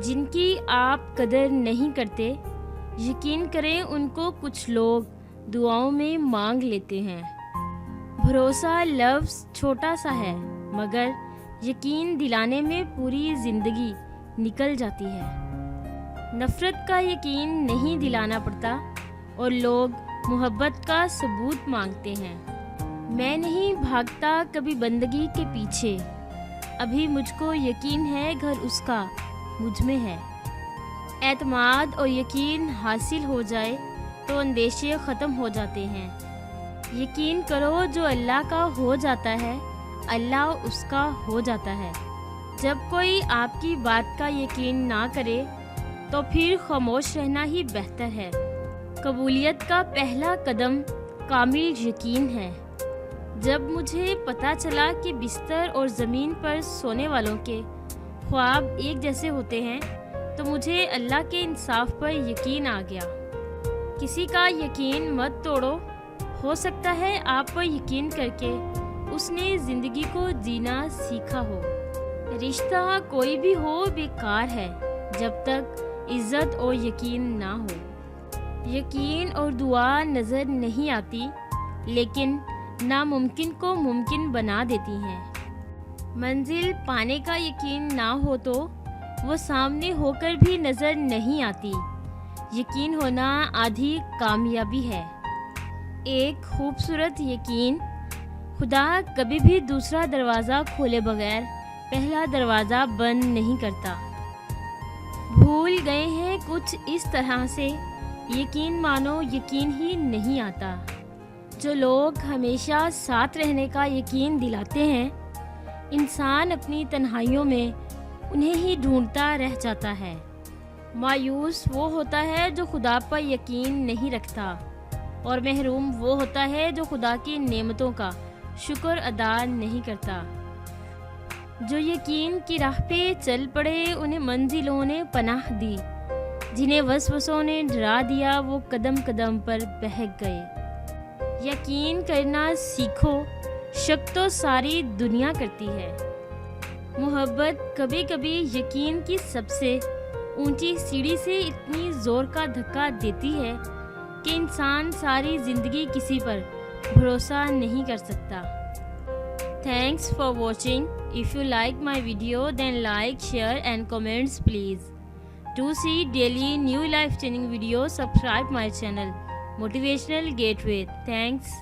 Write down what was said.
جن کی آپ قدر نہیں کرتے، یقین کریں ان کو کچھ لوگ دعاؤں میں مانگ لیتے ہیں۔ بھروسہ لفظ چھوٹا سا ہے، مگر یقین دلانے میں پوری زندگی نکل جاتی ہے۔ نفرت کا یقین نہیں دلانا پڑتا اور لوگ محبت کا ثبوت مانگتے ہیں۔ میں نہیں بھاگتا کبھی بندگی کے پیچھے، ابھی مجھ کو یقین ہے گھر اس کا مجھ میں ہے۔ اعتماد اور یقین حاصل ہو جائے تو اندیشے ختم ہو جاتے ہیں۔ یقین کرو جو اللہ کا ہو جاتا ہے، اللہ اس کا ہو جاتا ہے۔ جب کوئی آپ کی بات کا یقین نہ کرے تو پھر خاموش رہنا ہی بہتر ہے۔ قبولیت کا پہلا قدم کامل یقین ہے۔ جب مجھے پتہ چلا کہ بستر اور زمین پر سونے والوں کے خواب ایک جیسے ہوتے ہیں تو مجھے اللہ کے انصاف پر یقین آ گیا۔ کسی کا یقین مت توڑو، ہو سکتا ہے آپ پر یقین کر کے اس نے زندگی کو جینا سیکھا ہو۔ رشتہ کوئی بھی ہو بیکار ہے جب تک عزت اور یقین نہ ہو۔ یقین اور دعا نظر نہیں آتی لیکن ناممکن کو ممکن بنا دیتی ہیں۔ منزل پانے کا یقین نہ ہو تو وہ سامنے ہو کر بھی نظر نہیں آتی۔ یقین ہونا آدھی کامیابی ہے۔ ایک خوبصورت یقین: خدا کبھی بھی دوسرا دروازہ کھولے بغیر پہلا دروازہ بند نہیں کرتا۔ بھول گئے ہیں کچھ اس طرح سے، یقین مانو یقین ہی نہیں آتا۔ جو لوگ ہمیشہ ساتھ رہنے کا یقین دلاتے ہیں، انسان اپنی تنہائیوں میں انہیں ہی ڈھونڈتا رہ جاتا ہے۔ مایوس وہ ہوتا ہے جو خدا پر یقین نہیں رکھتا، اور محروم وہ ہوتا ہے جو خدا کی نعمتوں کا شکر ادا نہیں کرتا۔ جو یقین کی راہ پہ چل پڑے انہیں منزلوں نے پناہ دی، جنہیں وسوسوں نے ڈرا دیا وہ قدم قدم پر بہک گئے۔ یقین کرنا سیکھو، شک تو ساری دنیا کرتی ہے۔ محبت کبھی کبھی یقین کی سب سے اونچی سیڑھی سے اتنی زور کا دھکا دیتی ہے کہ انسان ساری زندگی کسی پر بھروسہ نہیں کر سکتا۔ Thanks for watching. If you like my video then like, share and comments please. To see daily new life changing videos, subscribe my channel Motivational Gateway. Thanks.